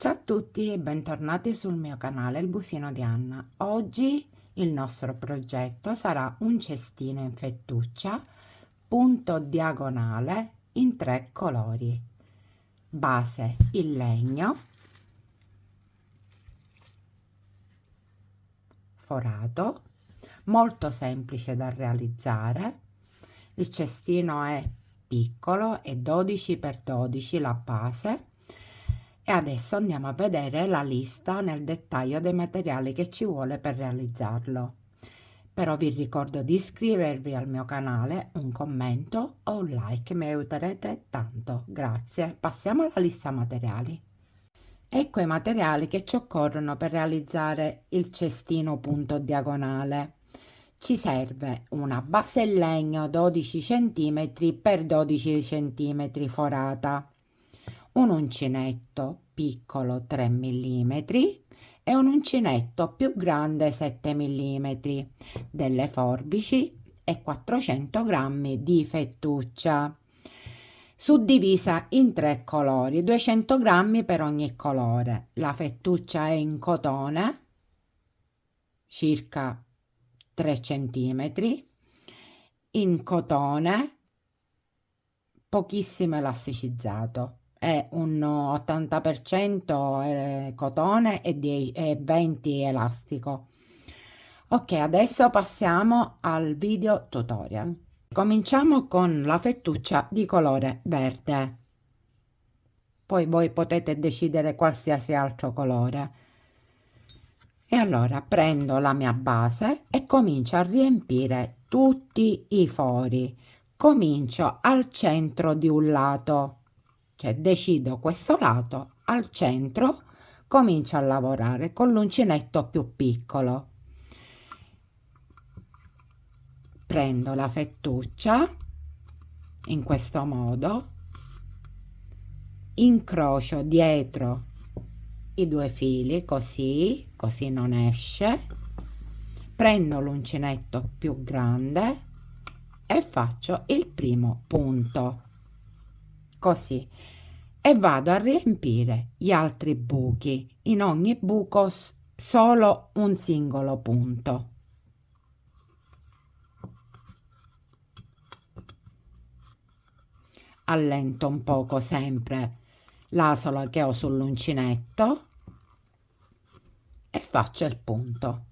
Ciao a tutti e bentornati sul mio canale Il Busino di Anna. Oggi il nostro progetto sarà un cestino in fettuccia, punto diagonale in 3 colori. Base in legno, forato, molto semplice da realizzare. Il cestino è piccolo, è 12x12 la base. E adesso andiamo a vedere la lista nel dettaglio dei materiali che ci vuole per realizzarlo. Però vi ricordo di iscrivervi al mio canale, un commento o un like, mi aiuterete tanto, grazie. Passiamo alla lista materiali. Ecco i materiali che ci occorrono per realizzare il cestino punto diagonale. Ci serve una base in legno 12 cm x 12 cm forata, un uncinetto piccolo 3 mm e un uncinetto più grande 7 mm, delle forbici e 400 g di fettuccia suddivisa in 3 colori, 200 g per ogni colore. La fettuccia è in cotone circa 3 cm, in cotone pochissimo elasticizzato, è un 80% cotone e 20 elastico. Ok, adesso passiamo al video tutorial. Cominciamo con la fettuccia di colore verde, poi voi potete decidere qualsiasi altro colore. E allora prendo la mia base e comincio a riempire tutti i fori. Comincio al centro di un lato, cioè decido questo lato, al centro comincio a lavorare con l'uncinetto più piccolo. Prendo la fettuccia in questo modo, incrocio dietro i 2 fili così non esce, prendo l'uncinetto più grande e faccio il primo punto così e vado a riempire gli altri buchi, in ogni buco solo un singolo punto. Allento un poco sempre l'asola che ho sull'uncinetto e faccio il punto.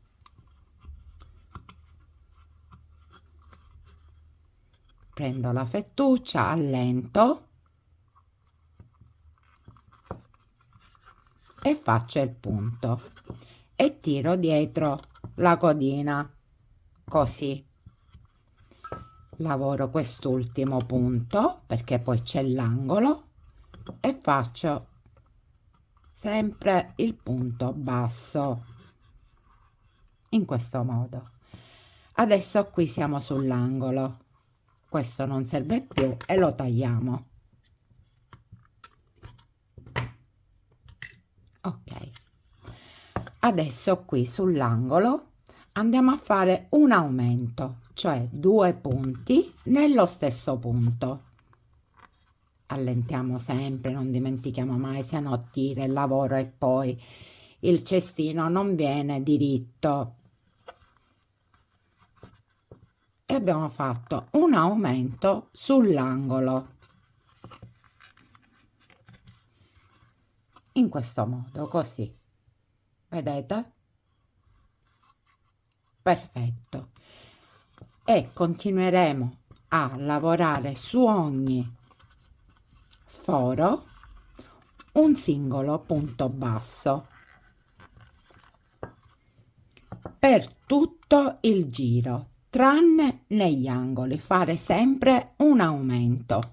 Prendo la fettuccia, allento e faccio il punto e tiro dietro la codina così. Lavoro quest'ultimo punto perché poi c'è l'angolo e faccio sempre il punto basso in questo modo. Adesso qui siamo sull'angolo, questo non serve più e lo tagliamo. Ok, adesso qui sull'angolo andiamo a fare un aumento, cioè 2 punti nello stesso punto. Allentiamo sempre, non dimentichiamo mai, se no tira il lavoro e poi il cestino non viene diritto. E abbiamo fatto un aumento sull'angolo in questo modo, così, vedete? Perfetto. E continueremo a lavorare su ogni foro un singolo punto basso per tutto il giro, tranne negli angoli, fare sempre un aumento.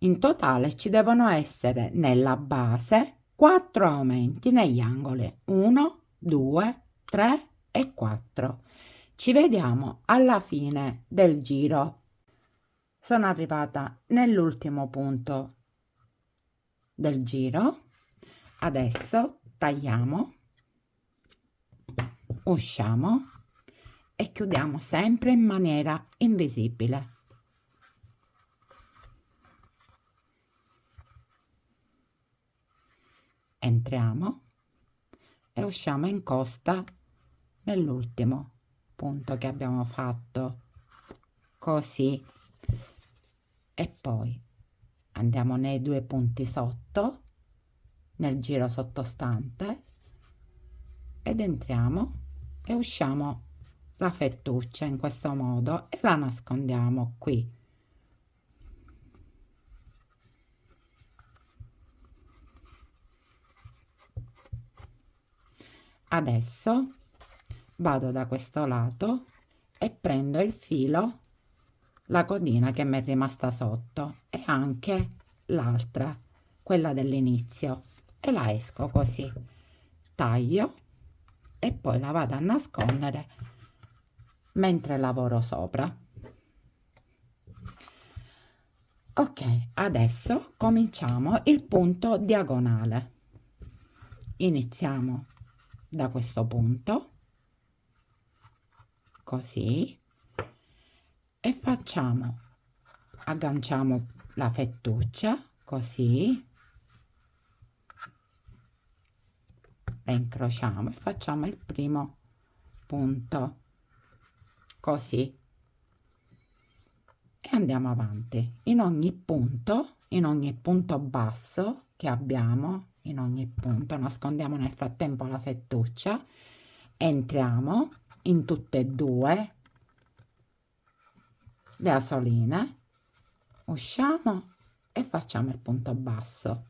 In totale ci devono essere nella base 4 aumenti negli angoli, 1, 2, 3 e 4. Ci vediamo alla fine del giro. Sono arrivata nell'ultimo punto del giro. Adesso tagliamo, usciamo e chiudiamo sempre in maniera invisibile. entriamo e usciamo in costa nell'ultimo punto che abbiamo fatto, così, e poi andiamo nei due punti sotto nel giro sottostante ed entriamo e usciamo la fettuccia in questo modo e la nascondiamo qui. Adesso vado da questo lato e prendo il filo, la codina che mi è rimasta sotto e anche l'altra, quella dell'inizio, e la esco così, taglio e poi la vado a nascondere mentre lavoro sopra. Ok, adesso cominciamo il punto diagonale. Iniziamo da questo punto, così, e facciamo, agganciamo la fettuccia, così, la incrociamo e facciamo il primo punto, così, e andiamo avanti. In ogni punto basso che abbiamo, in ogni punto, nascondiamo nel frattempo la fettuccia, entriamo in tutte e due le asoline, usciamo e facciamo il punto basso.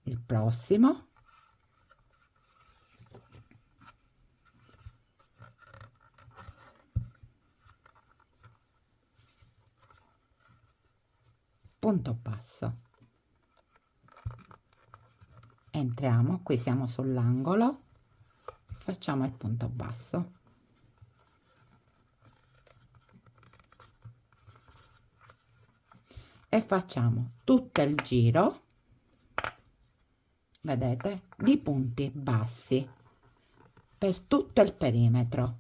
Il prossimo, punto basso, entriamo, qui siamo sull'angolo, facciamo il punto basso, e facciamo tutto il giro, vedete, di punti bassi per tutto il perimetro.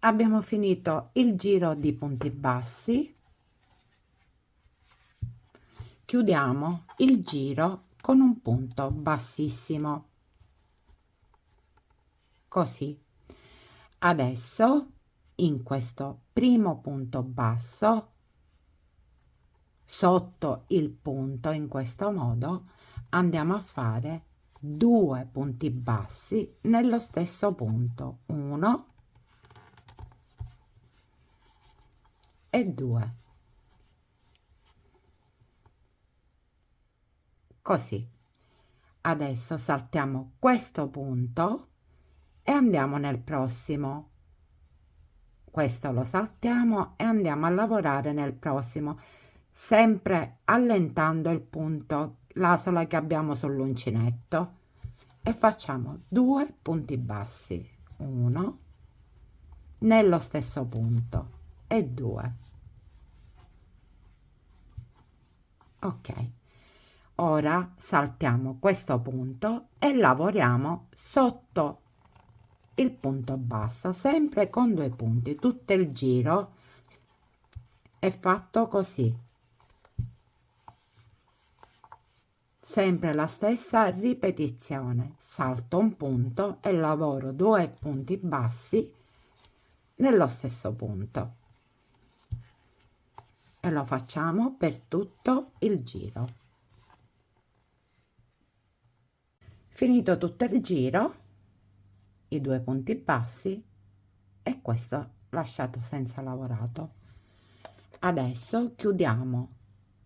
Abbiamo finito il giro di punti bassi, chiudiamo il giro con un punto bassissimo, così. Adesso in questo primo punto basso, sotto il punto, in questo modo andiamo a fare due punti bassi nello stesso punto, 1 e 2, così. Adesso saltiamo questo punto e andiamo nel prossimo, questo lo saltiamo e andiamo a lavorare nel prossimo, sempre allentando il punto, l'asola che abbiamo sull'uncinetto, e facciamo due punti bassi, 1 nello stesso punto e 2. Ok, ora saltiamo questo punto e lavoriamo sotto il punto basso, sempre con due punti. Tutto il giro è fatto così, sempre la stessa ripetizione, salto un punto e lavoro due punti bassi nello stesso punto, e lo facciamo per tutto il giro. Finito tutto il giro, i due punti bassi e questo lasciato senza lavorato. Adesso chiudiamo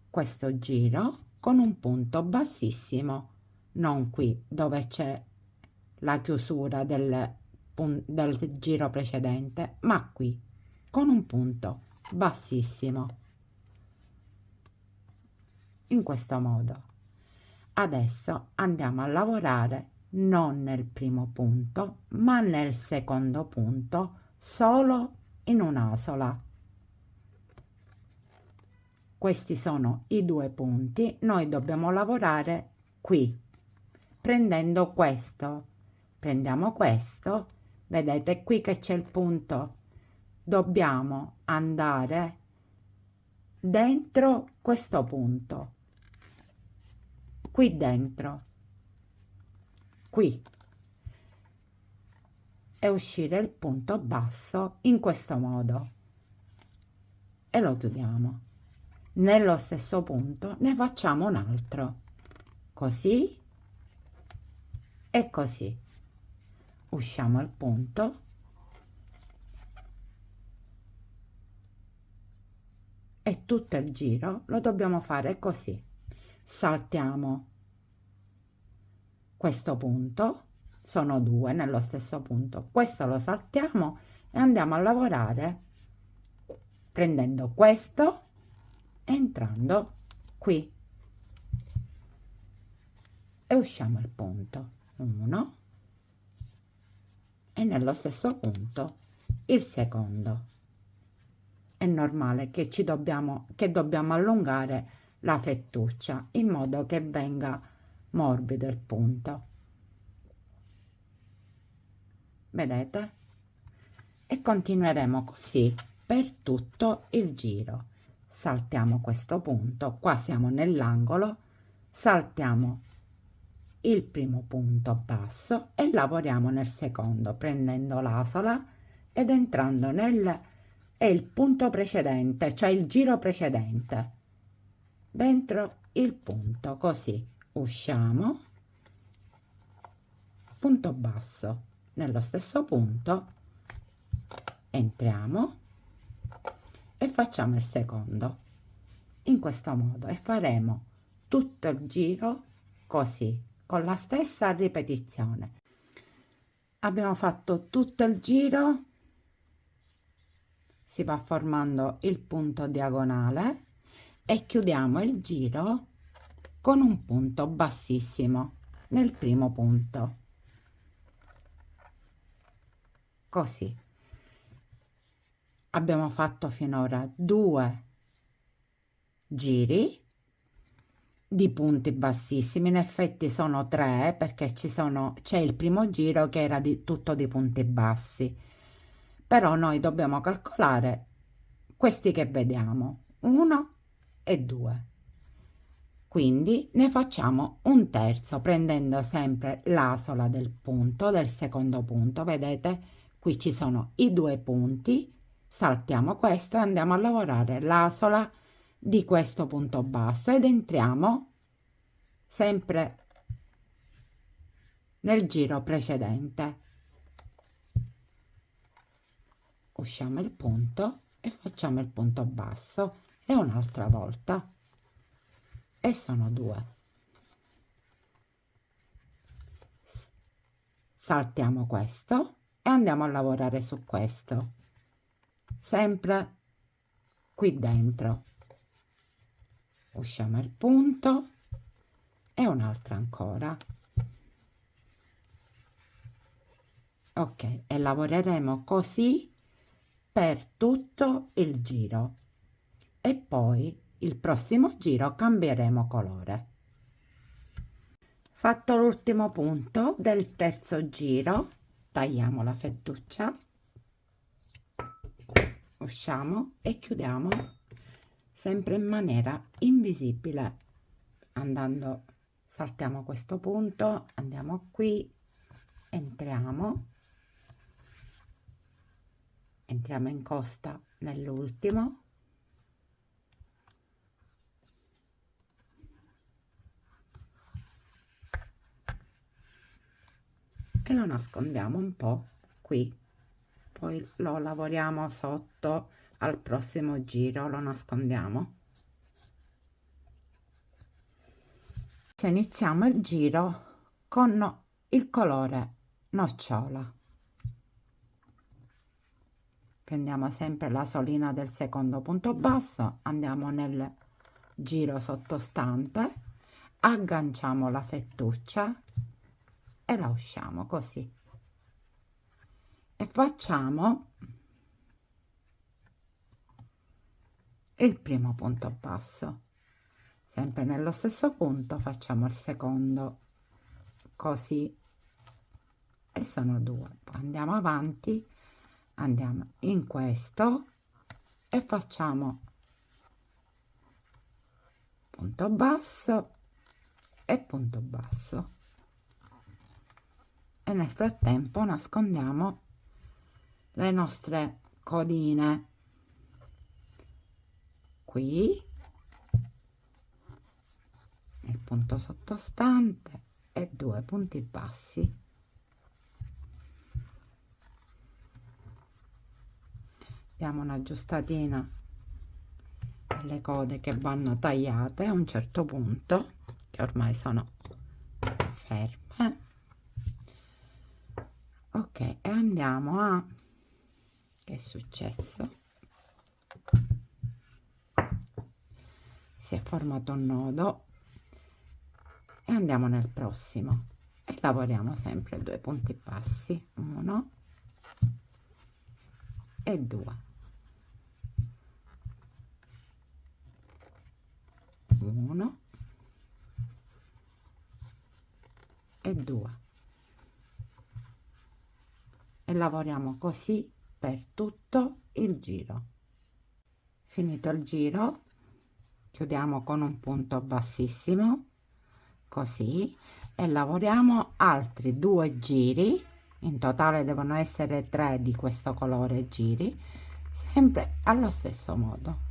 questo giro con un punto bassissimo, non qui dove c'è la chiusura del giro precedente, ma qui con un punto bassissimo, in questo modo. Adesso andiamo a lavorare non nel primo punto, ma nel secondo punto, solo in un'asola. Questi sono i due punti, noi dobbiamo lavorare qui, prendendo questo, prendiamo questo, vedete qui che c'è il punto, dobbiamo andare dentro questo punto, qui dentro, qui, e uscire il punto basso in questo modo e lo chiudiamo. Nello stesso punto ne facciamo un altro, così e così. Usciamo il punto e tutto il giro lo dobbiamo fare così. Saltiamo questo punto, sono due nello stesso punto, questo lo saltiamo e andiamo a lavorare prendendo questo e entrando qui e usciamo il punto, uno, e nello stesso punto il secondo. È normale che dobbiamo allungare la fettuccia in modo che venga morbido il punto, vedete? E continueremo così per tutto il giro. Saltiamo questo punto, qua siamo nell'angolo, saltiamo il primo punto basso e lavoriamo nel secondo prendendo l'asola ed entrando nel il punto precedente, cioè il giro precedente, dentro il punto, così usciamo, punto basso, nello stesso punto entriamo e facciamo il secondo in questo modo e faremo tutto il giro così con la stessa ripetizione. Abbiamo fatto tutto il giro, si va formando il punto diagonale e chiudiamo il giro con un punto bassissimo nel primo punto, così. Abbiamo fatto finora 2 giri di punti bassissimi, in effetti sono 3 perché c'è il primo giro che era tutto di punti bassi, però noi dobbiamo calcolare questi che vediamo, 1 e 2, quindi ne facciamo un terzo prendendo sempre l'asola del punto, del secondo punto, vedete qui ci sono i 2 punti, saltiamo questo e andiamo a lavorare l'asola di questo punto basso ed entriamo sempre nel giro precedente, usciamo il punto e facciamo il punto basso e un'altra volta e sono 2, saltiamo questo e andiamo a lavorare su questo sempre qui dentro, usciamo il punto e un'altra ancora, ok, e lavoreremo così per tutto il giro e poi il prossimo giro cambieremo colore. Fatto l'ultimo punto del terzo giro, tagliamo la fettuccia, usciamo e chiudiamo sempre in maniera invisibile, saltiamo questo punto, andiamo qui, entriamo in costa nell'ultimo e lo nascondiamo un po' qui, poi lo lavoriamo sotto al prossimo giro, lo nascondiamo. Iniziamo il giro con il colore nocciola, prendiamo sempre la solina del secondo punto basso, andiamo nel giro sottostante, agganciamo la fettuccia e la usciamo così e facciamo il primo punto basso, sempre nello stesso punto facciamo il secondo così e sono 2, poi andiamo avanti, andiamo in questo e facciamo punto basso e punto basso, e nel frattempo nascondiamo le nostre codine qui nel punto sottostante e 2 punti bassi. Diamo un'aggiustatina alle code che vanno tagliate a un certo punto, che ormai sono ferme. Ok, e andiamo a... che è successo? Si è formato un nodo, e andiamo nel prossimo e lavoriamo sempre 2 punti bassi, 1 e 2, 1 e 2, e lavoriamo così per tutto il giro. Finito il giro, chiudiamo con un punto bassissimo, così, e lavoriamo altri 2 giri. In totale devono essere 3 di questo colore giri, sempre allo stesso modo.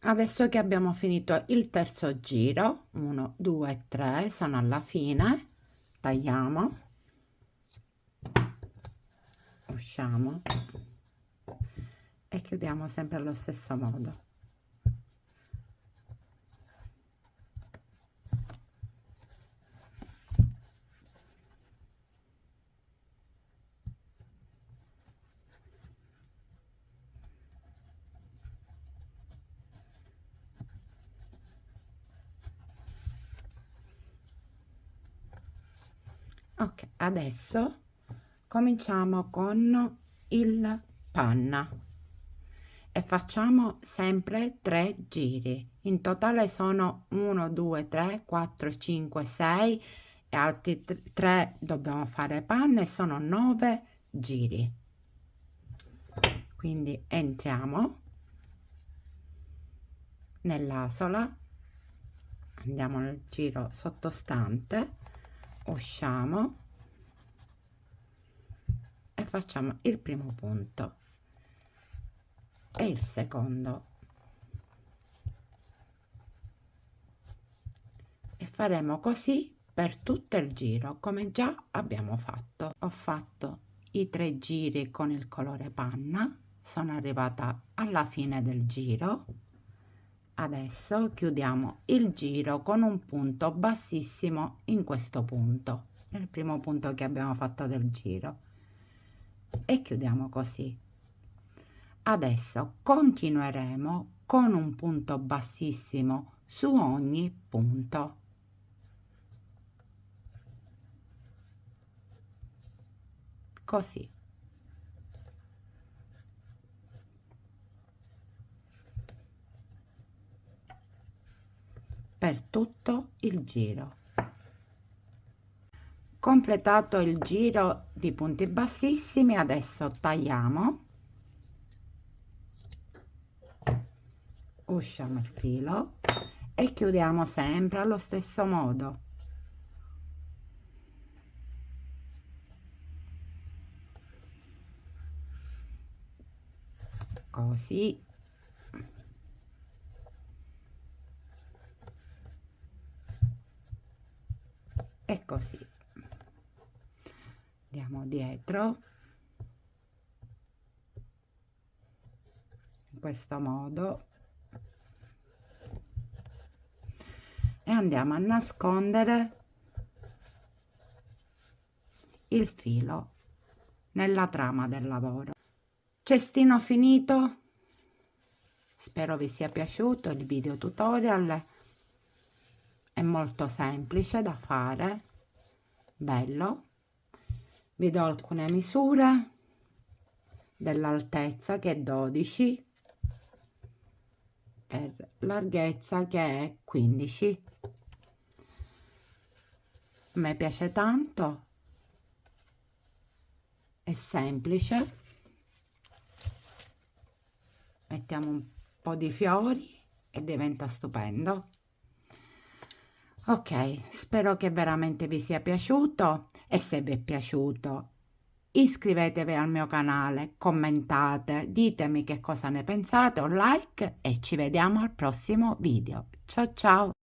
Adesso che abbiamo finito il terzo giro, 1 2 3, sono alla fine, tagliamo, usciamo e chiudiamo sempre allo stesso modo. Ok, adesso cominciamo con il panna e facciamo sempre 3 giri. In totale sono 1 2 3 4 5 6 e altri 3 dobbiamo fare panna, e sono 9 giri. Quindi entriamo nell'asola, andiamo nel giro sottostante, usciamo e facciamo il primo punto e il secondo, e faremo così per tutto il giro come già abbiamo fatto. Ho fatto i 3 giri con il colore panna, sono arrivata alla fine del giro. Adesso chiudiamo il giro con un punto bassissimo in questo punto, nel primo punto che abbiamo fatto del giro, e chiudiamo così. Adesso continueremo con un punto bassissimo su ogni punto. Così. Per tutto il giro. Completato il giro di punti bassissimi, adesso tagliamo, usciamo il filo e chiudiamo sempre allo stesso modo. Così. E così. Andiamo dietro in questo modo e andiamo a nascondere il filo nella trama del lavoro. Cestino finito. Spero vi sia piaciuto il video tutorial, è molto semplice da fare, bello. Vi do alcune misure dell'altezza che è 12 per larghezza che è 15. A me piace tanto, è semplice. Mettiamo un po' di fiori e diventa stupendo. Ok, spero che veramente vi sia piaciuto e se vi è piaciuto iscrivetevi al mio canale, commentate, ditemi che cosa ne pensate, un like e ci vediamo al prossimo video. Ciao ciao!